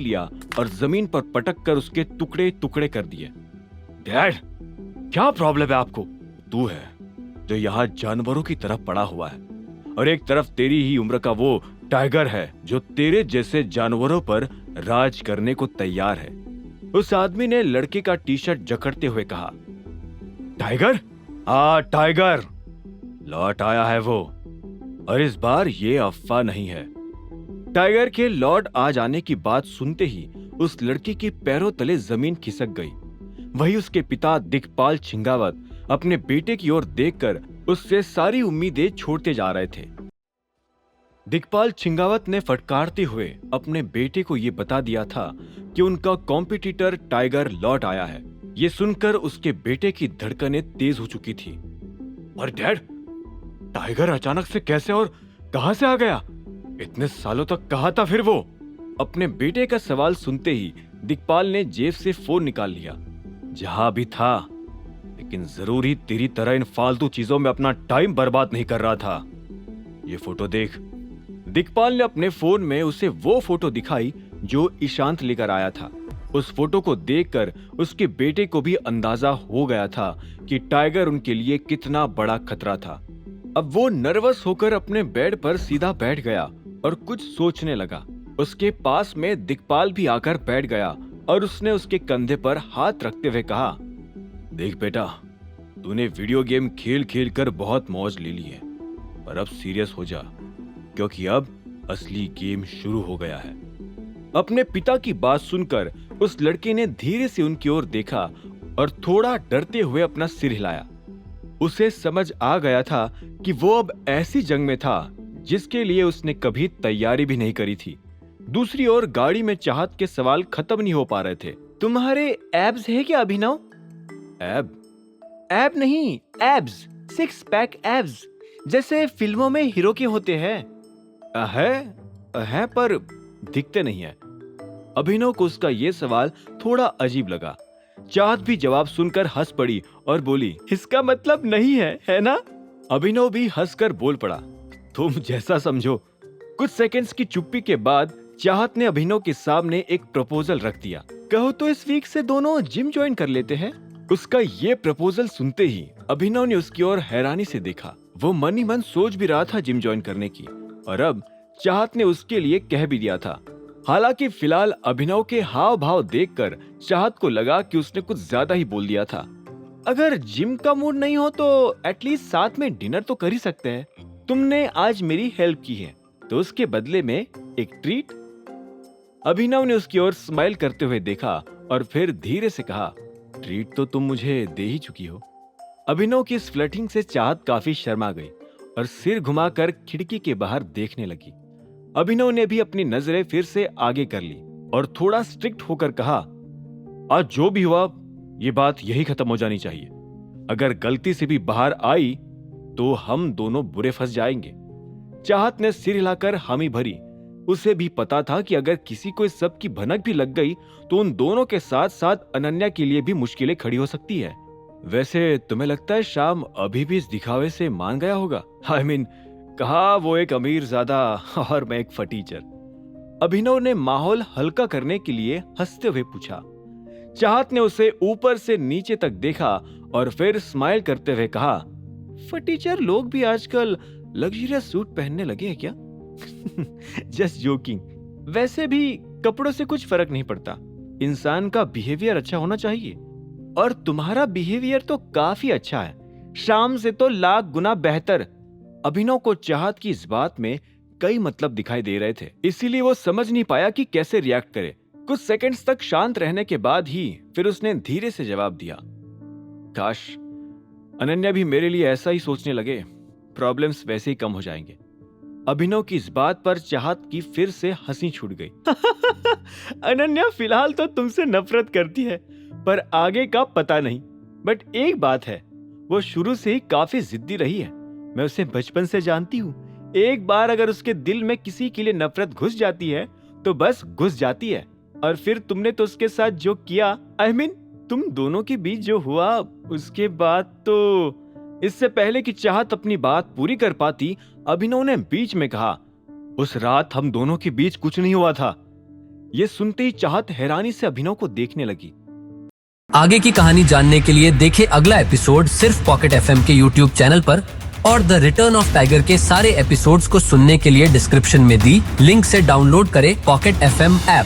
लिया और जमीन पर पटक कर उसके टुकड़े टुकड़े कर दिए। डैड, क्या प्रॉब्लम है आपको? तू है जो यहाँ जानवरों की तरफ पड़ा हुआ है और एक तरफ तेरी ही उम्र का वो टाइगर है जो तेरे जैसे जानवरों पर राज करने को तैयार है। उस आदमी ने लड़के का टी शर्ट जकड़ते हुए कहा। टाइगर? हाँ, टाइगर लौट आया है वो, और इस बार ये अफवाह नहीं है। टाइगर के लौट आ जाने की बात सुनते ही उस लड़के के पैरों तले जमीन खिसक गई। वही उसके पिता दिक्पाल छिंगावत अपने बेटे की ओर देखकर उससे सारी उम्मीदें छोड़ते जा रहे थे। दिक्पाल छिंगावत ने फटकारते हुए अपने बेटे को यह बता दिया था कि उनका कॉम्पिटिटर टाइगर लौट आया है। ये सुनकर उसके बेटे की धड़कनें तेज हो चुकी थी। और डैड, टाइगर अचानक से कैसे और कहां से आ गया? इतने सालों तक कहां था फिर वो? अपने बेटे का सवाल सुनते ही दिक्पाल ने जेब से फोन निकाल लिया। जहां भी था, लेकिन जरूर ही तेरी तरह इन फालतू चीजों में अपना टाइम बर्बाद नहीं कर रहा था। ये फोटो देख। दिक्पाल ने अपने फोन में उसे वो फोटो दिखाई जो ईशांत लेकर आया था। उस फोटो को देखकर उसके बेटे को भी अंदाजा हो गया था कि टाइगर उनके लिए कितना बड़ा खतरा था। अब वो नर्वस होकर अपने बेड पर सीधा बैठ गया और कुछ सोचने लगा। उसके पास में दिक्पाल भी आकर बैठ गया और उसने उसके कंधे पर हाथ रखते हुए कहा, देख बेटा, तूने वीडियो गेम खेल खेल कर बहुत मौज ले ली है, पर अब सीरियस हो जा, क्योंकि अब असली गेम शुरू हो गया है। अपने पिता की बात सुनकर उस लड़के ने धीरे से उनकी ओर देखा और थोड़ा डरते हुए अपना सिर हिलाया। उसे समझ आ गया था कि वो अब ऐसी जंग में था जिसके लिए उसने कभी तैयारी भी नहीं करी थी। दूसरी ओर गाड़ी में चाहत के सवाल खत्म नहीं हो पा रहे थे। तुम्हारे एब्स है क्या अभिनव? एब नहीं, एब्स, 6 पैक एब्स, जैसे फिल्मों में हीरो के होते हैं। है पर दिखते नहीं है। अभिनव को उसका ये सवाल थोड़ा अजीब लगा। चाहत भी जवाब सुनकर हंस पड़ी और बोली, इसका मतलब नहीं है ना? अभिनव भी हंसकर बोल पड़ा, तुम जैसा समझो। कुछ सेकंड्स की चुप्पी के बाद चाहत ने अभिनव के सामने एक प्रपोजल रख दिया। कहो तो इस वीक से दोनों जिम ज्वाइन कर लेते हैं। उसका ये प्रपोजल सुनते ही अभिनव ने उसकी ओर हैरानी से देखा। वो मन ही मन सोच भी रहा था जिम ज्वाइन करने की, और अब चाहत ने उसके लिए कह भी दिया था। हालांकि फिलहाल अभिनव के हाव भाव देखकर चाहत को लगा कि उसने कुछ ज्यादा ही बोल दिया था। अगर जिम का मूड नहीं हो तो एटलीस्ट साथ में डिनर तो कर ही सकते हैं। तुमने आज मेरी हेल्प की है तो उसके बदले में एक ट्रीट। अभिनव ने उसकी ओर स्माइल करते हुए देखा और फिर धीरे से कहा, ट्रीट तो तुम मुझे दे ही चुकी हो। अभिनव की इस फ्लर्टिंग से चाहत काफी शर्मा गई और सिर घुमाकर खिड़की के बाहर देखने लगी। अभिनव ने भी अपनी नजरें फिर से आगे कर ली और थोड़ा स्ट्रिक्ट होकर कहा, आज जो भी हुआ ये बात यही खत्म हो जानी चाहिए। अगर गलती से भी बाहर आई तो हम दोनों बुरे फंस जाएंगे। चाहत ने सिर हिलाकर हामी भरी। उसे भी पता था कि अगर किसी को इस सब की भनक भी लग गई तो उन दोनों के साथ साथ अनन्या के लिए भी मुश्किलें खड़ी हो सकती है। वैसे तुम्हें लगता है शाम अभी भी इस दिखावे से मान गया होगा? I mean, कहा वो एक अमीरजादा और मैं एक फटीचर। अभिनव ने माहौल हल्का करने के लिए हंसते हुए पूछा। चाहत ने उसे ऊपर से नीचे तक देखा और फिर स्माइल करते हुए कहा, फटीचर लोग भी आजकल लग्जरियस सूट पहनने लगे हैं क्या? Just joking. वैसे भी कपड़ों से कुछ फर्क नहीं पड़ता, इंसान का बिहेवियर अच्छा होना चाहिए, और तुम्हारा बिहेवियर तो काफी अच्छा है, शाम से तो लाख गुना बेहतर। अभिनव को चाहत की इस बात में कई मतलब दिखाई दे रहे थे, इसीलिए वो समझ नहीं पाया कि कैसे रिएक्ट करे। कुछ सेकंड्स तक शांत रहने के बाद ही फिर उसने धीरे से जवाब दिया, काश अनन्या भी मेरे लिए ऐसा ही सोचने लगे, प्रॉब्लम्स वैसे ही कम हो जाएंगे। अभिनव की इस बात पर चाहत की फिर से हंसी छूट गई। अनन्या फिलहाल तो तुमसे नफरत करती है, पर आगे का पता नहीं। बट एक बात है, वो शुरू से ही काफी जिद्दी रही है। मैं उसे बचपन से जानती हूँ। एक बार अगर उसके दिल में किसी के लिए नफरत घुस जाती है तो बस घुस जाती है। और फिर तुमने तो उसके साथ जो किया, I mean, तुम दोनों के बीच जो हुआ, उसके बाद तो। इससे पहले कि चाहत अपनी बात पूरी कर पाती, अभिनव ने बीच में कहा, उस रात हम दोनों के बीच कुछ नहीं हुआ था। ये सुनते ही चाहत हैरानी से अभिनव को देखने लगी। आगे की कहानी जानने के लिए देखें अगला एपिसोड सिर्फ पॉकेट एफएम के यूट्यूब चैनल पर, और द रिटर्न ऑफ टाइगर के सारे एपिसोड्स को सुनने के लिए डिस्क्रिप्शन में दी लिंक से डाउनलोड करें पॉकेट एफएम ऐप।